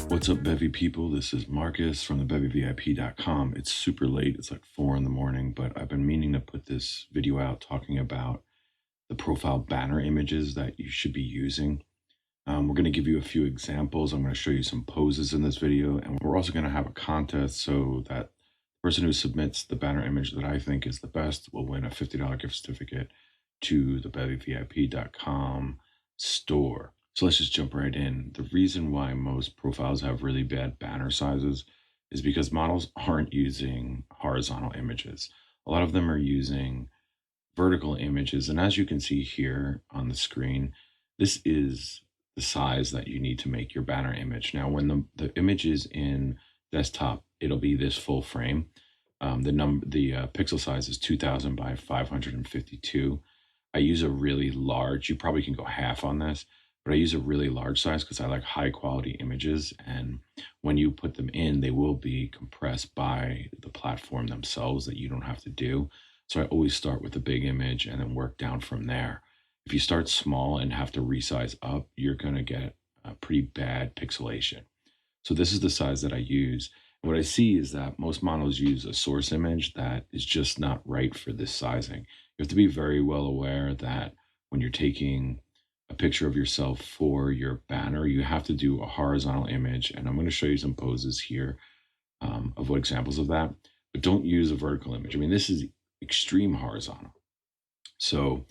What's up, Bevy people? This is Marcus from TheBevyVIP.com. It's super late. It's like 4 in the morning, but I've been meaning to put this video out talking about the profile banner images that you should be using. We're going to give you a few examples. I'm going to show you some poses in this video, and we're also going to have a contest so that the person who submits the banner image that I think is the best will win a $50 gift certificate to the TheBevyVIP.com store. So let's just jump right in. The reason why most profiles have really bad banner sizes is because models aren't using horizontal images. A lot of them are using vertical images. And as you can see here on the screen, this is the size that you need to make your banner image. Now, when the image is in desktop, it'll be this full frame. The pixel size is 2000 by 552. I use a really large, you probably can go half on this, but I use a really large size because I like high quality images. And when you put them in, they will be compressed by the platform themselves that you don't have to do. So I always start with a big image and then work down from there. If you start small and have to resize up, you're going to get a pretty bad pixelation. So this is the size that I use. And what I see is that most models use a source image that is just not right for this sizing. You have to be very well aware that when you're taking a picture of yourself for your banner, you have to do a horizontal image. And I'm going to show you some poses here of what examples of that, but don't use a vertical image. I mean, this is extreme horizontal. So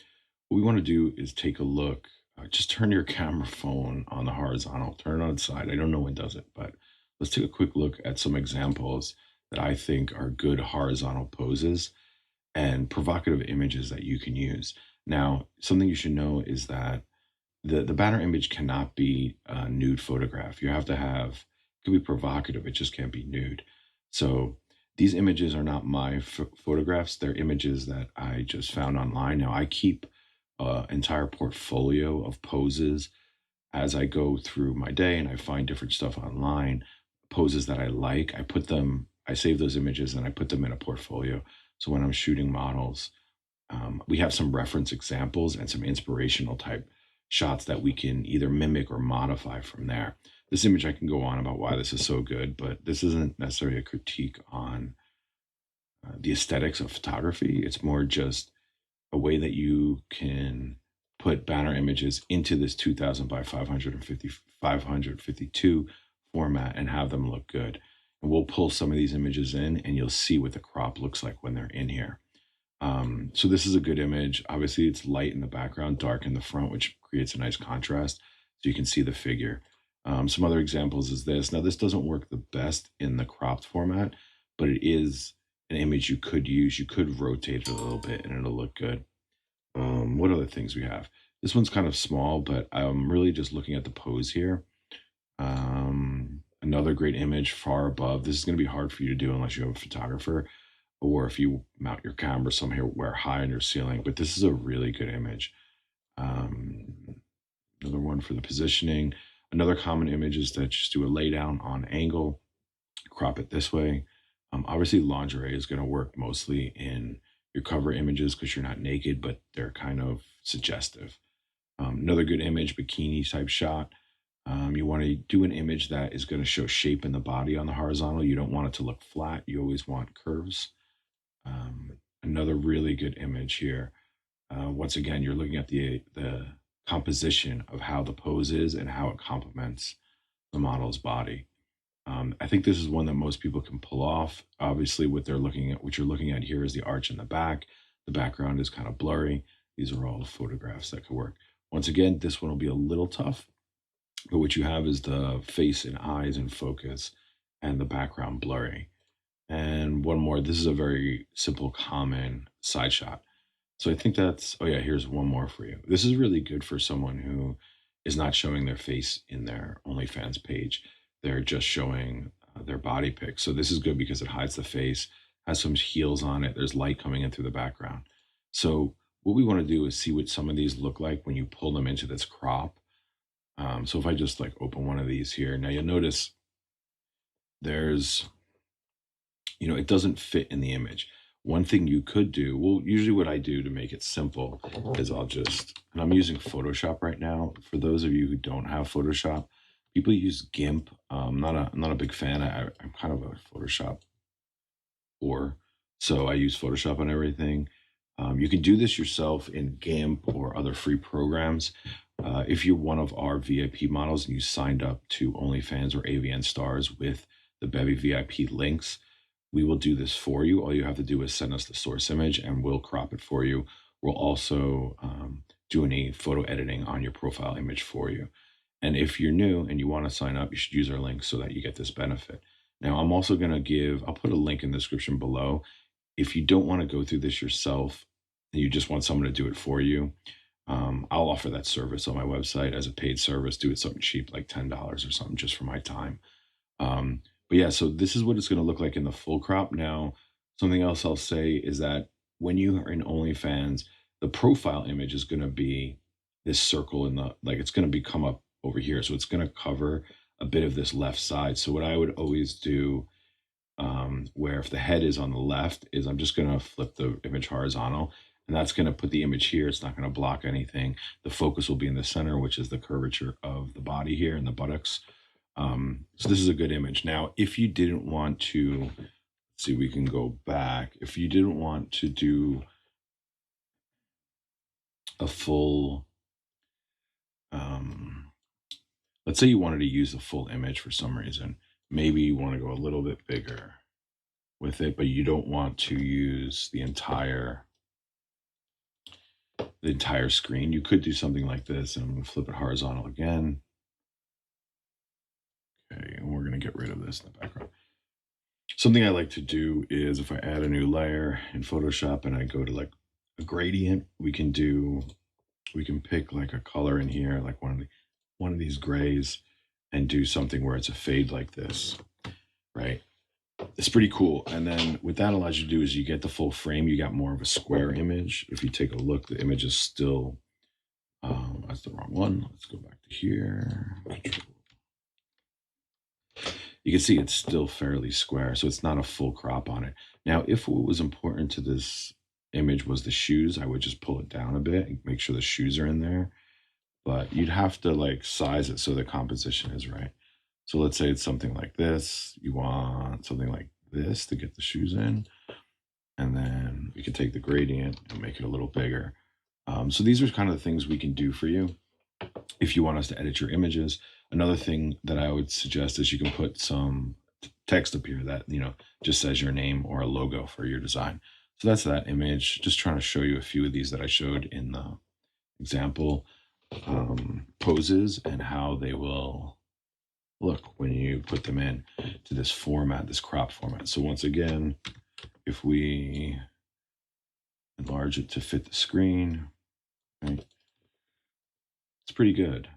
what we want to do is take a look, just turn your camera phone on the horizontal, turn it on its side. I don't know when does it, but let's take a quick look at some examples that I think are good horizontal poses and provocative images that you can use. Now, something you should know is that the banner image cannot be a nude photograph. You have to have, it could be provocative, it just can't be nude. So these images are not my photographs. They're images that I just found online. Now I keep an entire portfolio of poses as I go through my day and I find different stuff online, poses that I like. I save those images and I put them in a portfolio. So when I'm shooting models, we have some reference examples and some inspirational type shots that we can either mimic or modify from there. This image, I can go on about why this is so good, but this isn't necessarily a critique on the aesthetics of photography. It's more just a way that you can put banner images into this 2000 by 552 format and have them look good. And we'll pull some of these images in and you'll see what the crop looks like when they're in here. So this is a good image. Obviously it's light in the background, dark in the front, which creates a nice contrast so you can see the figure. Some other examples is this. Now this doesn't work the best in the cropped format, but it is an image you could use. You could rotate it a little bit and it'll look good. What other things we have? This one's kind of small, but I'm really just looking at the pose here. Another great image far above. This is going to be hard for you to do unless you have a photographer, or if you mount your camera somewhere high on your ceiling, but this is a really good image. Another one for the positioning. Another common image is that just do a lay down on angle, crop it this way. Obviously lingerie is going to work mostly in your cover images because you're not naked, but they're kind of suggestive. Another good image, bikini type shot. You want to do an image that is going to show shape in the body on the horizontal. You don't want it to look flat. You always want curves. Another really good image here. Once again, you're looking at the composition of how the pose is and how it complements the model's body. I think this is one that most people can pull off. Obviously, what you're looking at here is the arch in the back. The background is kind of blurry. These are all photographs that could work. Once again, this one will be a little tough, but what you have is the face and eyes in focus and the background blurry. And one more, this is a very simple, common side shot. So I think that's, oh yeah, here's one more for you. This is really good for someone who is not showing their face in their OnlyFans page. They're just showing their body pics. So this is good because it hides the face, has some heels on it. There's light coming in through the background. So what we want to do is see what some of these look like when you pull them into this crop. So if I just like open one of these here, now you'll notice there's, it doesn't fit in the image. One thing you could do, well, usually what I do to make it simple is and I'm using Photoshop right now. For those of you who don't have Photoshop, People use GIMP. I'm not a big fan. I'm kind of a Photoshop or so I use Photoshop on everything. You can do this yourself in GIMP or other free programs. If you're one of our VIP models and you signed up to OnlyFans or AVN Stars with the Bevy VIP links, we will do this for you. All you have to do is send us the source image and we'll crop it for you. We'll also do any photo editing on your profile image for you. And if you're new and you want to sign up, you should use our link so that you get this benefit. Now, I'm also going to I'll put a link in the description below. If you don't want to go through this yourself and you just want someone to do it for you, I'll offer that service on my website as a paid service. Do it something cheap, like $10 or something, just for my time. But yeah, so this is what it's going to look like in the full crop. Now, something else I'll say is that when you are in OnlyFans, the profile image is going to be this circle in the, like, it's going to be come up over here. So it's going to cover a bit of this left side. So what I would always do, where if the head is on the left, is I'm just going to flip the image horizontal, and that's going to put the image here. It's not going to block anything. The focus will be in the center, which is the curvature of the body here and the buttocks. So this is a good image. Now, if you didn't want to, let's see, we can go back. If you didn't want to do a full, let's say you wanted to use the full image for some reason, maybe you want to go a little bit bigger with it, but you don't want to use the entire screen. You could do something like this, and I'm going to flip it horizontal again. Okay, and we're going to get rid of this in the background. Something I like to do is if I add a new layer in Photoshop and I go to like a gradient, we can pick like a color in here, like one of these grays, and do something where it's a fade like this, right? It's pretty cool. And then what that allows you to do is you get the full frame. You got more of a square image. If you take a look, the image is still, that's the wrong one. Let's go back to here. You can see it's still fairly square, so it's not a full crop on it. Now, if what was important to this image was the shoes, I would just pull it down a bit and make sure the shoes are in there. But you'd have to like size it so the composition is right. So let's say it's something like this. You want something like this to get the shoes in. And then we can take the gradient and make it a little bigger. So these are kind of the things we can do for you if you want us to edit your images. Another thing that I would suggest is you can put some text up here that, just says your name or a logo for your design. So that's that image. Just trying to show you a few of these that I showed in the example poses and how they will look when you put them in to this format, this crop format. So once again, if we enlarge it to fit the screen, right, it's pretty good.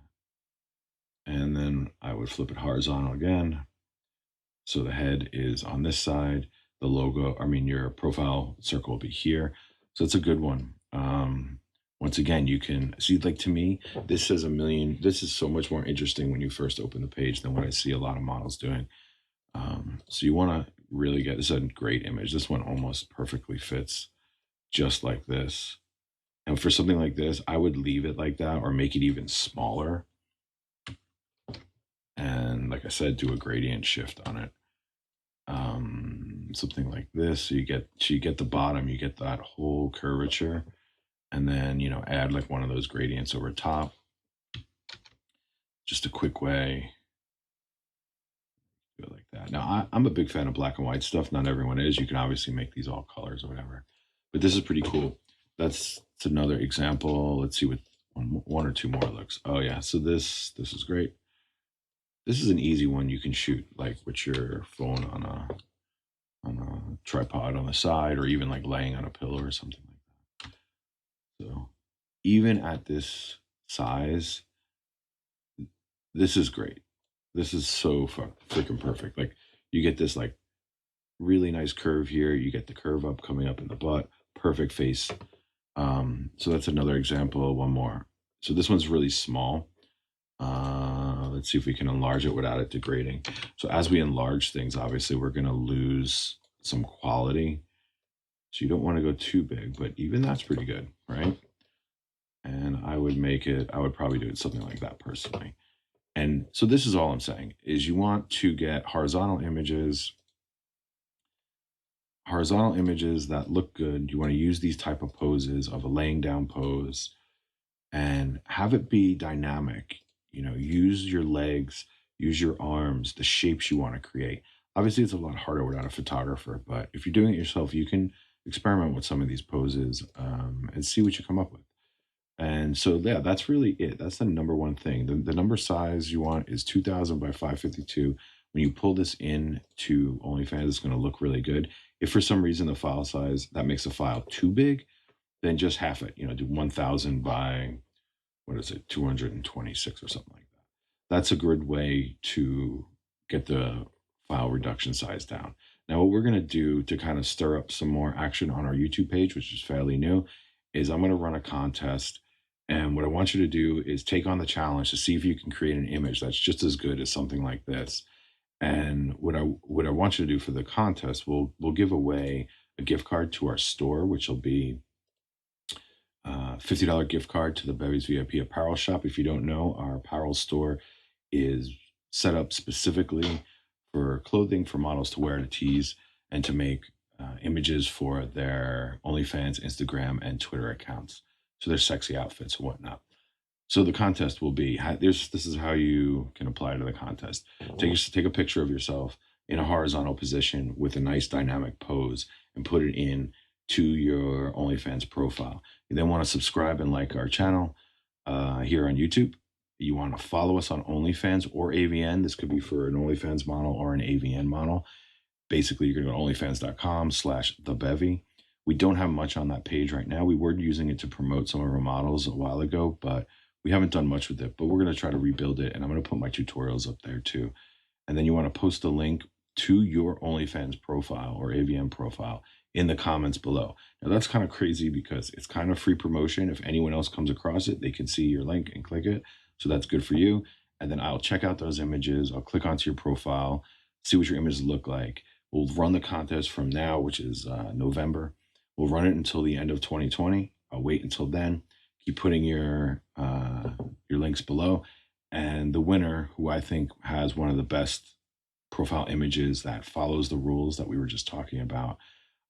And then I would flip it horizontal again. So the head is on this side, the logo, your profile circle will be here. So it's a good one. Once again, you can see, like, to me, this says this is so much more interesting when you first open the page than what I see a lot of models doing. So you want to really this is a great image. This one almost perfectly fits just like this. And for something like this, I would leave it like that or make it even smaller. And like I said, do a gradient shift on it. Something like this. So you get the bottom, you get that whole curvature. And then, add like one of those gradients over top. Just a quick way. Do it like that. Now, I'm a big fan of black and white stuff. Not everyone is. You can obviously make these all colors or whatever. But this is pretty cool. That's another example. Let's see what one or two more looks. Oh, yeah. So this is great. This is an easy one you can shoot like with your phone on a tripod on the side, or even like laying on a pillow or something like that. So even at this size, this is great. This is so freaking perfect. Like, you get this like really nice curve here. You get the curve up coming up in the butt. Perfect face. So that's another example. One more. So this one's really small. Let's see if we can enlarge it without it degrading. So as we enlarge things, obviously we're going to lose some quality. So you don't want to go too big, but even that's pretty good, right? And I would probably do it something like that personally. And so this is all I'm saying is you want to get horizontal images that look good. You want to use these type of poses of a laying down pose and have it be dynamic. Use your legs, use your arms, the shapes you want to create. Obviously, it's a lot harder without a photographer, but if you're doing it yourself, you can experiment with some of these poses and see what you come up with. And so, yeah, that's really it. That's the number one thing. The number size you want is 2000 by 552. When you pull this in to OnlyFans, it's going to look really good. If for some reason the file size that makes the file too big, then just half it. Do 1000 by, what is it, 226 or something like that. That's a good way to get the file reduction size down. Now, what we're going to do to kind of stir up some more action on our YouTube page, which is fairly new, is I'm going to run a contest. And what I want you to do is take on the challenge to see if you can create an image that's just as good as something like this. And what I want you to do for the contest, we'll give away a gift card to our store, which will be $50 gift card to the Bevy's VIP apparel shop. If you don't know, our apparel store is set up specifically for clothing for models to wear to tease and to make images for their OnlyFans, Instagram, and Twitter accounts. So their sexy outfits and whatnot. So the contest will be, this is how you can apply to the contest. Take a picture of yourself in a horizontal position with a nice dynamic pose and put it in to your OnlyFans profile. You then want to subscribe and like our channel here on YouTube. You want to follow us on OnlyFans or AVN. This could be for an OnlyFans model or an AVN model. Basically, you're going to go to onlyfans.com/TheBevy. We don't have much on that page right now. We were using it to promote some of our models a while ago, but we haven't done much with it. But we're going to try to rebuild it, and I'm going to put my tutorials up there too. And then you want to post a link to your OnlyFans profile or AVN profile in the comments below. Now, that's kind of crazy because it's kind of free promotion. If anyone else comes across it, they can see your link and click it. So that's good for you. And then I'll check out those images. I'll click onto your profile, see what your images look like. We'll run the contest from now, which is November. We'll run it until the end of 2020. I'll wait until then. Keep putting your links below. And the winner, who I think has one of the best profile images that follows the rules that we were just talking about,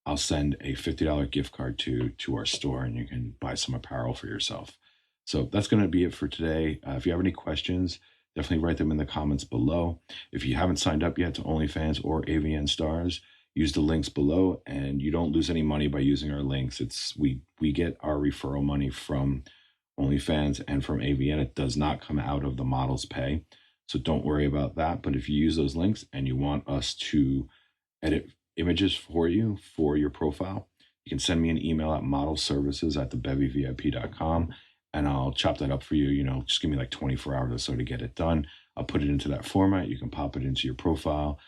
I'll send a $50 gift card to our store, and you can buy some apparel for yourself. So that's going to be it for today. If you have any questions, definitely write them in the comments below. If you haven't signed up yet to OnlyFans or AVN Stars, use the links below, and you don't lose any money by using our links. We get our referral money from OnlyFans and from AVN. It does not come out of the model's pay, so don't worry about that. But if you use those links and you want us to edit images for you for your profile, you can send me an email at modelservices@TheBevyVIP.com, and I'll chop that up for you. Just give me like 24 hours or so to get it done. I'll put it into that format. You can pop it into your profile,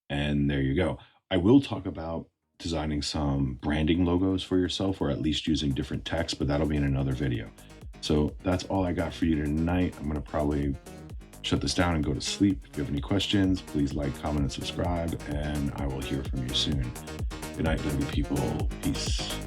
and there you go. I will talk about designing some branding logos for yourself, or at least using different text, but that'll be in another video. So that's all I got for you tonight. I'm going to probably shut this down and go to sleep. If you have any questions, please like, comment, and subscribe, and I will hear from you soon. Good night, lovely people. Peace.